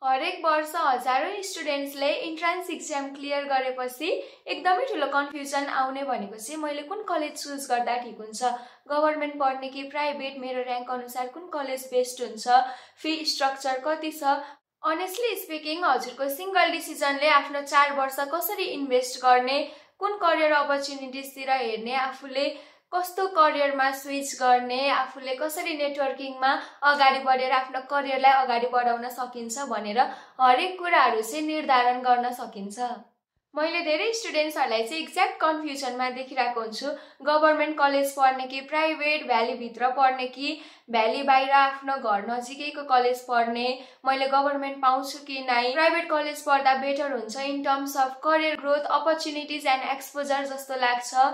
हरेक वर्ष हजारौं स्टुडेन्ट्सले इन्ट्रान्स एक्जाम क्लियर गरेपछि एकदमै ठुलो कन्फ्युजन आउने भनेको चाहिँ मैले कुन कलेज चुज गर्दा ठिक हुन्छ, गभर्नमेन्ट पढ्ने कि प्राइभेट, मेरो र्याङ्क अनुसार कुन कलेज बेस्ट हुन्छ, फी स्ट्रक्चर कति छ। अनेस्टली स्पिकिङ हजुरको सिंगल डिसिजनले आफ्नो 4 वर्ष कसरी इन्भेस्ट गर्ने, कुन करियर अपर्च्युनिटिजतिर हेर्ने, आफूले कस्तो करियरमा स्विच गर्ने, आफूले कसरी नेटवर्किङमा अगाडि बढेर आफ्नो करियरलाई अगाडि बढाउन सकिन्छ भनेर हरेक कुराहरू चाहिँ निर्धारण गर्न सकिन्छ। मैले धेरै स्टुडेन्ट्सहरूलाई चाहिँ एक्ज्याक्ट कन्फ्युजनमा देखिरहेको हुन्छु, गभर्नमेन्ट कलेज पढ्ने कि प्राइभेट, भ्यालीभित्र पढ्ने कि भ्याली बाहिर आफ्नो घर नजिकैको कलेज पढ्ने, मैले गभर्नमेन्ट पाउँछु कि नै, प्राइभेट कलेज पढ्दा बेटर हुन्छ in terms of career growth, opportunities and exposure जस्तो लाग्छ।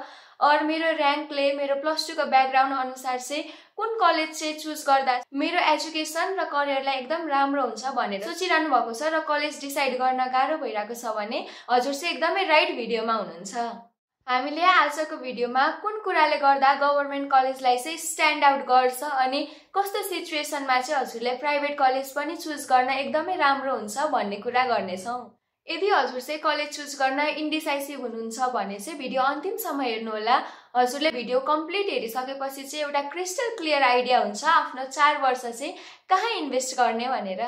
और मेरो र्याङ्कले, मेरो +2 को ब्याकग्राउन्ड अनुसार चाहिँ कुन कलेज चाहिँ चुज गर्दा मेरो एजुकेसन र करियरलाई एकदम राम्रो हुन्छ भनेर सोचिरहनु भएको छ र कलेज डिसाइड गर्न गाह्रो भइरहेको छ भने हजुर चाहिँ एकदमै राइट भिडियोमा हुनुहुन्छ। हामीले आजको भिडियोमा कुन कुराले गर्दा गभर्नमेन्ट कलेजलाई चाहिँ स्ट्यान्ड आउट गर्छ अनि कस्तो सिचुएसनमा चाहिँ हजुरले प्राइभेट कलेज पनि चुज गर्न एकदमै राम्रो हुन्छ भन्ने कुरा गर्नेछौँ। यदि हजुर चाहिँ कलेज चुज गर्न इन्डिसाइसिभ हुनुहुन्छ भने चाहिँ भिडियो अन्तिमसम्म हेर्नुहोला। हजुरले भिडियो कम्प्लिट हेरिसकेपछि चाहिँ एउटा क्रिस्टल क्लियर आइडिया हुन्छ आफ्नो 4 वर्ष चाहिँ कहाँ इन्भेस्ट गर्ने भनेर।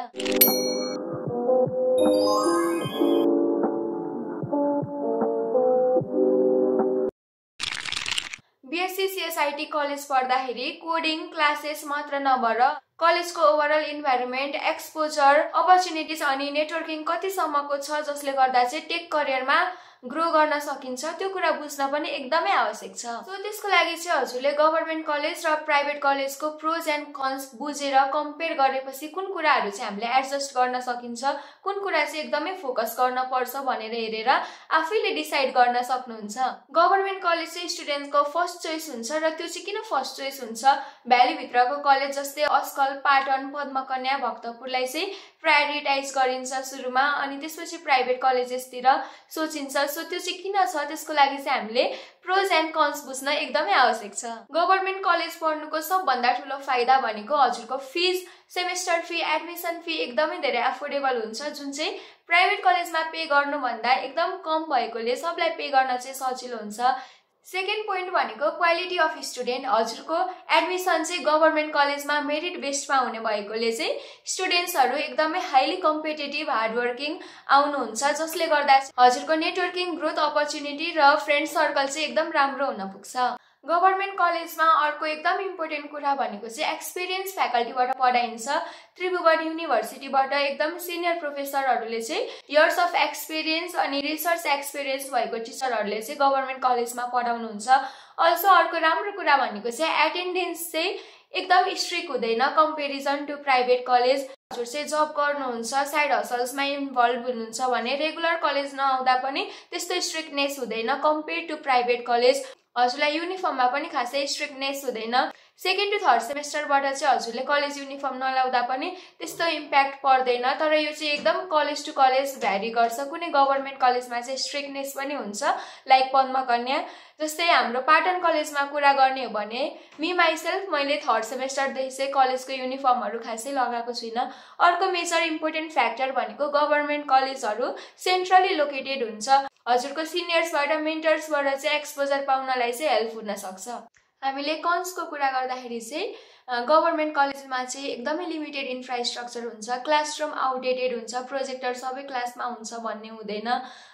बीएससी सीएसआईटी कलेज पढ्दाखेरि कोडिङ क्लासेस मात्र नभएर कलेजको ओभरअल इन्भाइरोमेन्ट, एक्सपोजर, अपर्च्युनिटिज अनि नेटवर्किङ कतिसम्मको छ जसले गर्दा चाहिँ टेक करियरमा ग्रो गर्न सकिन्छ, त्यो कुरा बुझ्न पनि एकदमै आवश्यक छ। सो त्यसको लागि चाहिँ हजुरले गभर्नमेन्ट कलेज र प्राइभेट कलेजको प्रोज एन्ड कन्स बुझेर कम्पेयर गरेपछि कुन कुराहरू चाहिँ हामीले एडजस्ट गर्न सकिन्छ, कुन कुरा चाहिँ एकदमै फोकस गर्न पर्छ भनेर हेरेर आफैले डिसाइड गर्न सक्नुहुन्छ। गभर्नमेन्ट कलेज चाहिँ स्टुडेन्टको फर्स्ट चोइस हुन्छ र त्यो चाहिँ किन फर्स्ट चोइस हुन्छ, भ्यालीभित्रको कलेज जस्तै अस्कल, पाटन, पद्मकन्या, भक्तपुरलाई चाहिँ प्रायोरिटाइज गरिन्छ सुरुमा अनि त्यसपछि प्राइभेट कलेजेसतिर सोचिन्छ। सो त्यो चाहिँ किन छ, त्यसको लागि चाहिँ हामीले प्रोज एन्ड कन्स बुझ्न एकदमै आवश्यक छ। गभर्नमेन्ट कलेज पढ्नुको सबभन्दा ठुलो फाइदा भनेको हजुरको fees, semester fee, admission fee एकदमै धेरै अफोर्डेबल हुन्छ, जुन चाहिँ प्राइभेट कलेजमा पे गर्नुभन्दा एकदम कम भएकोले सबलाई पे गर्न चाहिँ सजिलो हुन्छ। सेकेन्ड पोइन्ट भनेको क्वालिटी अफ स्टुडेन्ट। हजुरको एडमिसन चाहिँ गभर्नमेन्ट कलेजमा मेरिट बेस्डमा हुने भएकोले चाहिँ स्टुडेन्ट्सहरू एकदमै हाइली कम्पिटेटिभ, हार्डवर्किङ आउनुहुन्छ, जसले गर्दा हजुरको नेटवर्किङ, ग्रोथ अपर्च्युनिटी र फ्रेन्ड सर्कल चाहिँ एकदम राम्रो हुन पुग्छ। गभर्नमेन्ट कलेजमा अर्को एकदम इम्पोर्टेन्ट कुरा भनेको चाहिँ एक्सपिरियन्स फ्याकल्टीबाट पढाइन्छ। त्रिभुवन युनिभर्सिटीबाट एकदम सिनियर प्रोफेसरहरूले चाहिँ इयर्स अफ एक्सपिरियन्स अनि रिसर्च एक्सपिरियन्स भएको टिचरहरूले चाहिँ गभर्नमेन्ट कलेजमा पढाउनुहुन्छ। अल्सो अर्को राम्रो कुरा भनेको चाहिँ एटेन्डेन्स चाहिँ एकदम स्ट्रिक्ट हुँदैन कम्पेरिजन टु प्राइभेट कलेज। हजुर चाहिँ जब गर्नुहुन्छ, साइड हसल्समा इन्भल्भ हुनुहुन्छ भने रेगुलर कलेज नआउँदा पनि त्यस्तो स्ट्रिक्टनेस हुँदैन कम्पेयर टु प्राइभेट कलेज। हजुरलाई युनिफर्ममा पनि खासै स्ट्रिक्टनेस हुँदैन। सेकेन्ड टु थर्ड सेमेस्टरबाट चाहिँ हजुरले कलेज युनिफर्म नलाउँदा पनि त्यस्तो इम्प्याक्ट पर्दैन, तर यो चाहिँ एकदम कलेज टु कलेज भ्यारी गर्छ। कुनै गभर्नमेन्ट कलेजमा चाहिँ स्ट्रिक्टनेस पनि हुन्छ, लाइक पद्मकन्या। जस्तै हाम्रो पाटन कलेजमा कुरा गर्ने हो भने मी माइसेल्फ मैले थर्ड सेमेस्टरदेखि चाहिँ कलेजको युनिफर्महरू खासै लगाएको छुइनँ। अर्को मेजर इम्पोर्टेन्ट फ्याक्टर भनेको गभर्नमेन्ट कलेजहरू सेन्ट्रली लोकेटेड हुन्छ। हजुरको सिनियर्सबाट, मेन्टर्सबाट चाहिँ एक्सपोजर पाउनलाई चाहिँ हेल्प हुन सक्छ। हामीले कन्सको कुरा गर्दाखेरि चाहिँ गभर्नमेन्ट कलेजमा चाहिँ एकदमै लिमिटेड इन्फ्रास्ट्रक्चर हुन्छ, क्लासरुम आउटडेटेड हुन्छ, प्रोजेक्टर सबै क्लासमा हुन्छ भन्ने हुँदैन।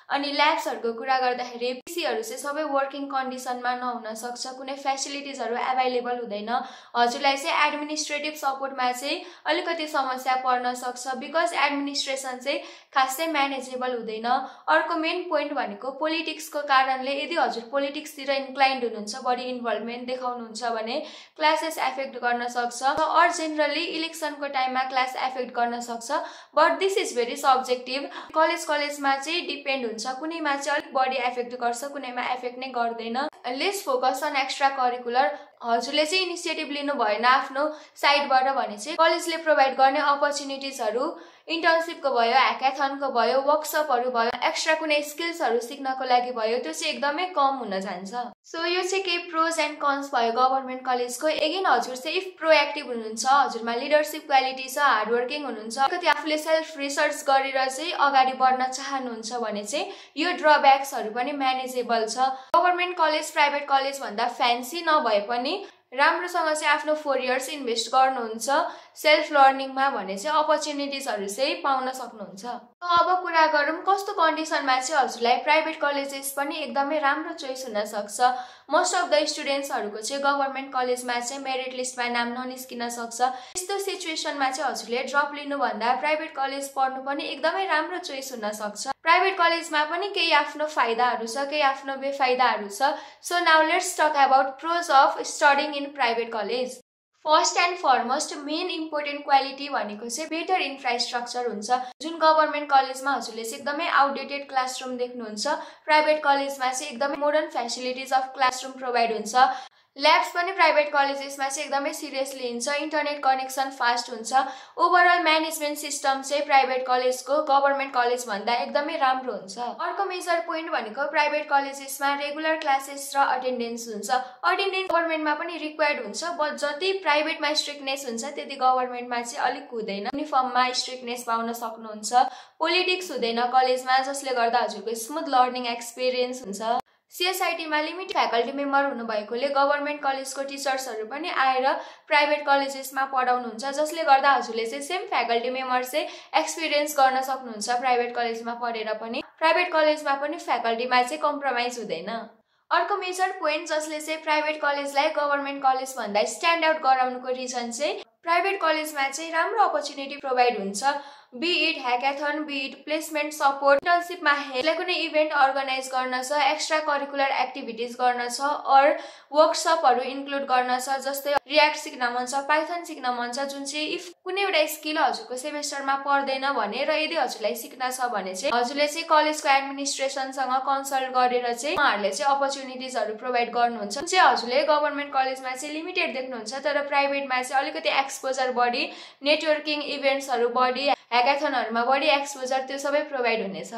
अनि ल्याब्सहरूको कुरा गर्दाखेरि पिसीहरू चाहिँ सबै वर्किङ कन्डिसनमा नहुन सक्छ, कुनै फेसिलिटिजहरू एभाइलेबल हुँदैन। हजुरलाई चाहिँ एडमिनिस्ट्रेटिभ सपोर्टमा चाहिँ अलिकति समस्या पर्न सक्छ, बिकज एडमिनिस्ट्रेसन चाहिँ खासै म्यानेजेबल हुँदैन। अर्को मेन पोइन्ट भनेको पोलिटिक्सको कारणले यदि हजुर पोलिटिक्सतिर इन्क्लाइन्ड हुनुहुन्छ, बढी इन्भल्भमेन्ट देखाउनुहुन्छ भने क्लासेस एफेक्ट गर्न सक्छ। अर जेनरली इलेक्सनको टाइममा क्लास एफेक्ट गर्न सक्छ, but this is very subjective. कलेजमा चाहिँ डिपेन्ड हुन्छ, कुनैमा चाहिँ अलिक बढी एफेक्ट गर्छ, कुनैमा एफेक्ट नै गर्दैन। Let's focus on extra curricular. हजुरले चाहिँ इनिसिएटिभ लिनु भएन आफ्नो साइडबाट भने चाहिँ कलेजले प्रोभाइड गर्ने अपर्च्युनिटिजहरू इन्टर्नसिपको भयो, ह्याकाथनको भयो, वर्कसपहरू भयो, एक्स्ट्रा कुनै स्किल्सहरू सिक्नको लागि भयो, त्यो चाहिँ एकदमै कम हुन जान्छ। सो यो चाहिँ केही प्रोज एन्ड कन्स भयो गभर्मेन्ट कलेजको। एगेन हजुर चाहिँ इफ प्रोएक्टिभ हुनुहुन्छ, हजुरमा लिडरसिप क्वालिटी छ, हार्डवर्किङ हुनुहुन्छ, अलिकति आफूले सेल्फ रिसर्च गरेर चाहिँ अगाडि बढ्न चाहनुहुन्छ भने चाहिँ यो ड्रब्याक्सहरू पनि म्यानेजेबल छ। गभर्मेन्ट कलेज प्राइभेट कलेज भन्दा फ्यान्सी नभए पनि राम्रोसँग चाहिँ आफ्नो 4 इयर्स इन्भेस्ट गर्नुहुन्छ सेल्फ लर्निङमा भने चाहिँ अपर्च्युनिटिजहरू चाहिँ पाउन सक्नुहुन्छ। अब कुरा गरौँ कस्तो कन्डिसनमा चाहिँ हजुरलाई प्राइभेट कलेजेस पनि एकदमै राम्रो चोइस हुन सक्छ। मोस्ट अफ द स्टुडेन्ट्सहरूको चाहिँ गभर्मेन्ट कलेजमा चाहिँ मेरिट लिस्टमा नाम ननिस्किन सक्छ। यस्तो सिचुएसनमा चाहिँ हजुरले ड्रप लिनुभन्दा प्राइभेट कलेज पढ्नु पनि एकदमै राम्रो चोइस हुन सक्छ। प्राइभेट कलेजमा पनि केही आफ्नो फाइदाहरू छ, केही आफ्नो बेफाइदाहरू छ। So now let's talk about pros of studying in private college. First and foremost main important quality भनेको चाहिँ बेटर इन्फ्रास्ट्रक्चर हुन्छ। जुन गभर्मेन्ट कलेजमा हजुरले चाहिँ एकदमै आउटडेटेड क्लासरुम देख्नुहुन्छ, प्राइभेट कलेजमा चाहिँ एकदमै modern facilities of classroom provide हुन्छ। ल्याब्स पनि प्राइभेट कलेजेसमा चाहिँ एकदमै सिरियसली लिन्छ, इन्टरनेट कनेक्सन फास्ट हुन्छ। ओभरअल म्यानेजमेन्ट सिस्टम चाहिँ प्राइभेट कलेजको गभर्मेन्ट कलेज भन्दा एकदमै राम्रो हुन्छ। अर्को मेजर पोइन्ट भनेको प्राइभेट कलेजेसमा रेगुलर क्लासेस र अटेन्डेन्स हुन्छ। अटेन्डेन्स गभर्मेन्टमा पनि रिक्वायर्ड हुन्छ, बट जति प्राइभेटमा स्ट्रिक्टनेस हुन्छ त्यति गभर्मेन्टमा चाहिँ अलिक हुँदैन। युनिफर्ममा स्ट्रिक्टनेस पाउन सक्नुहुन्छ। पोलिटिक्स हुँदैन कलेजमा, जसले गर्दा हजुरको स्मुथ लर्निङ एक्सपिरियन्स हुन्छ। सिएसआइटीमा लिमिटेड फ्याकल्टी मेम्बर हुनुभएकोले गभर्मेन्ट कलेजको टिचर्सहरू पनि आएर प्राइभेट कलेजेसमा पढाउनुहुन्छ, जसले गर्दा हजुरले चाहिँ सेम फ्याकल्टी मेम्बर चाहिँ एक्सपिरियन्स गर्न सक्नुहुन्छ प्राइभेट कलेजमा पढेर पनि। प्राइभेट कलेजमा पनि फ्याकल्टीमा चाहिँ कम्प्रोमाइज हुँदैन। अर्को मेजर पोइन्ट जसले चाहिँ प्राइभेट कलेजलाई गभर्मेन्ट कलेज भन्दा स्ट्यान्ड आउट गराउनुको रिजन चाहिँ प्राइभेट कलेजमा चाहिँ राम्रो अपर्च्युनिटी प्रोभाइड हुन्छ। Be it hackathon, be it placement support, इन्टर्नसिपमा कुनै इभेन्ट अर्गनाइज गर्न छ, एक्स्ट्रा करिकुलर एक्टिभिटिज गर्न छ, अर वर्कसपहरू इन्क्लुड गर्न छ, जस्तै रियाक्ट सिक्न मन छ, पाइथन सिक्न मन छ, जुन चाहिँ इफ कुनै एउटा स्किल हजुरको सेमेस्टरमा पर्दैन भने र यदि हजुरलाई सिक्न छ भने चाहिँ हजुरले चाहिँ कलेजको एडमिनिस्ट्रेसनसँग कन्सल्ट गरेर चाहिँ उहाँहरूले चाहिँ अपर्च्युनिटिजहरू प्रोभाइड गर्नुहुन्छ। जुन चाहिँ हजुरले गभर्मेन्ट कलेजमा चाहिँ लिमिटेड देख्नुहुन्छ, तर प्राइभेटमा चाहिँ अलिकति एक्सपोजर बढी, नेटवर्किङ इभेन्ट्सहरू बढी, ह्याकाथनहरूमा बढी एक्सपोजर त्यो सबै प्रोभाइड हुनेछ।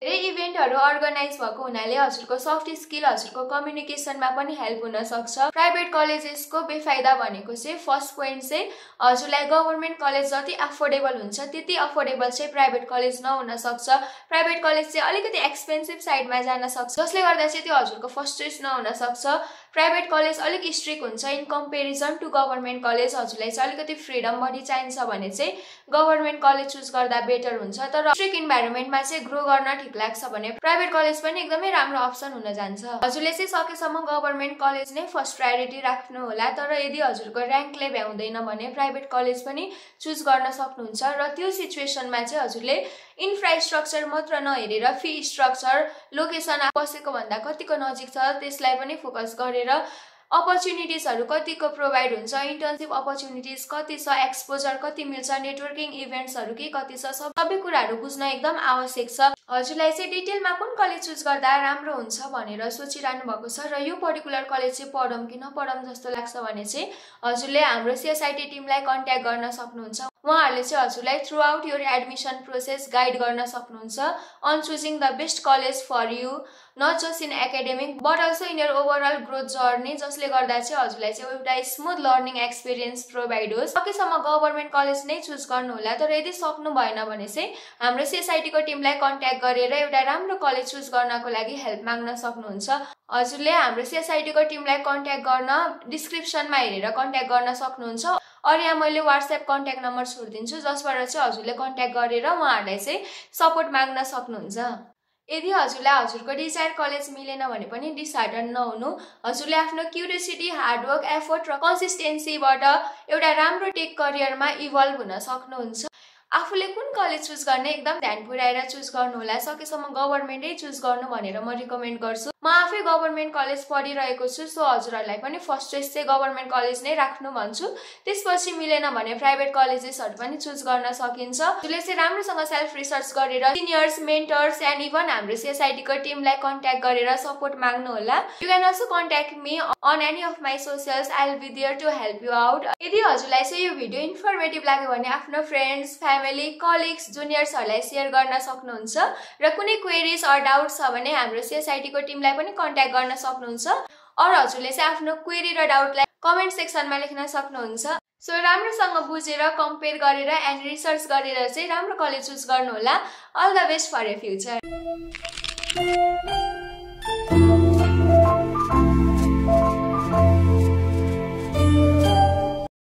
धेरै इभेन्टहरू अर्गनाइज भएको हुनाले हजुरको सफ्ट स्किल, हजुरको कम्युनिकेसनमा पनि हेल्प हुन सक्छ। प्राइभेट कलेजेसको बेफाइदा भनेको चाहिँ फर्स्ट पोइन्ट चाहिँ हजुरलाई गभर्मेन्ट कलेज जति अफोर्डेबल हुन्छ त्यति अफोर्डेबल चाहिँ प्राइभेट कलेज नहुन सक्छ। प्राइभेट कलेज चाहिँ अलिकति एक्सपेन्सिभ साइडमा जान सक्छ, जसले गर्दा चाहिँ त्यो हजुरको फर्स्ट चोइस नहुन सक्छ। प्राइभेट कलेज अलिक स्ट्रिक्ट हुन्छ in comparison to government college. हजुरलाई चाहिँ अलिकति फ्रिडम बढी चाहिन्छ भने चाहिँ गभर्मेन्ट कलेज चुज गर्दा बेटर हुन्छ। तर स्ट्रिक्ट इन्भाइरोमेन्टमा चाहिँ ग्रो गर्न ठिक लाग्छ भने प्राइभेट कलेज पनि एकदमै राम्रो अप्सन हुन जान्छ। हजुरले चाहिँ सकेसम्म गभर्मेन्ट कलेज नै फर्स्ट प्रायोरिटी राख्नु होला, तर यदि हजुरको र्याङ्कले भ्याउँदैन भने प्राइभेट कलेज पनि चुज गर्न सक्नुहुन्छ। र त्यो सिचुएसनमा चाहिँ हजुरले इन्फ्रास्ट्रक्चर मात्र नहेरेर फी स्ट्रक्चर, लोकेसन बसेको भन्दा कतिको नजिक छ त्यसलाई पनि फोकस गरेर अपर्च्युनिटिजहरू कतिको प्रोभाइड हुन्छ, इन्टर्नसिप अपर्च्युनिटिज कति छ, एक्सपोजर कति मिल्छ, नेटवर्किङ इभेन्ट्सहरू के कति छ, सबै कुराहरू बुझ्न एकदम आवश्यक छ। हजुरलाई चाहिँ डिटेलमा कुन कलेज चुज गर्दा राम्रो हुन्छ भनेर सोचिरहनु भएको छ र यो पर्टिकुलर कलेज चाहिँ पढौँ कि नपढौँ जस्तो लाग्छ भने चाहिँ हजुरले हाम्रो सिएसआइटी टिमलाई कन्ट्याक्ट गर्न सक्नुहुन्छ। उहाँहरूले चाहिँ हजुरलाई throughout your admission process guide गर्न सक्नुहुन्छ on choosing the best college for you, not just in academic but also in your overall growth journey, जसले गर्दा चाहिँ हजुरलाई चाहिँ एउटा स्मुथ लर्निङ एक्सपिरियन्स प्रोभाइड होस्। सकेसम्म गभर्मेन्ट कलेज नै चुज गर्नु होला, तर यदि सक्नु भएन भने चाहिँ हाम्रो सिएसआइटीको टिमलाई कन्ट्याक्ट गरेर एउटा राम्रो कलेज चुज गर्नको लागि हेल्प माग्न सक्नुहुन्छ। हजुरले हाम्रो सिएसआइटीको टिमलाई कन्ट्याक्ट गर्न डिस्क्रिप्सनमा हेरेर कन्ट्याक्ट गर्न सक्नुहुन्छ। और यहाँ मैले व्हाट्सएप कन्ट्याक्ट नम्बर छोडिदिन्छु, जसबाट चाहिँ हजुरले कन्ट्याक्ट गरेर उहाँहरूलाई चाहिँ सपोर्ट माग्न सक्नुहुन्छ। यदि हजुरलाई हजुरको डिजायर कलेज मिलेन भने पनि डिसहार्टन नहुनु। हजुरले आफ्नो क्युरियोसिटी, हार्डवर्क, एफोर्ट र कन्सिस्टेन्सीबाट एउटा राम्रो टेक करियरमा इभल्भ हुन सक्नुहुन्छ। आफूले कुन कलेज चुज गर्ने एकदम ध्यान पुर्याएर चुज गर्नु होला। सकेसम्म गभर्मेन्टै चुज गर्नु भनेर म रिकमेन्ड गर्छु। म आफै गभर्नमेन्ट कलेज पढिरहेको छु, सो हजुरहरूलाई पनि फर्स्ट चोइस चाहिँ गभर्नमेन्ट कलेज नै राख्नु भन्छु। त्यसपछि मिलेन भने प्राइभेट कलेजेसहरू पनि चुज गर्न सकिन्छ। जसले चाहिँ राम्रोसँग सेल्फ रिसर्च गरेर सिनियर्स, मेन्टर्स एन्ड इभन हाम्रो CSIT को टिमलाई कन्ट्याक्ट गरेर सपोर्ट माग्नु होला। You can also contact me on any of my socials, I will be there to help you out. यदि हजुरलाई चाहिँ यो भिडियो इन्फर्मेटिभ लाग्यो भने आफ्नो फ्रेन्ड्स, फ्यामिली, कलिग्स, जुनियर्सहरूलाई सेयर गर्न सक्नुहुन्छ र कुनै क्वेरिज अर डाउट छ भने हाम्रो CSIT को टिमलाई पनि कन्ट्याक्ट गर्न सक्नुहुन्छ। अरू हजुरले चाहिँ आफ्नो क्वेरी र डाउटलाई कमेन्ट सेक्सनमा लेख्न सक्नुहुन्छ। सो राम्रोसँग बुझेर, कम्पेयर गरेर एन्ड रिसर्च गरेर चाहिँ राम्रो कलेज चुज गर्नु होला। All the best for a future.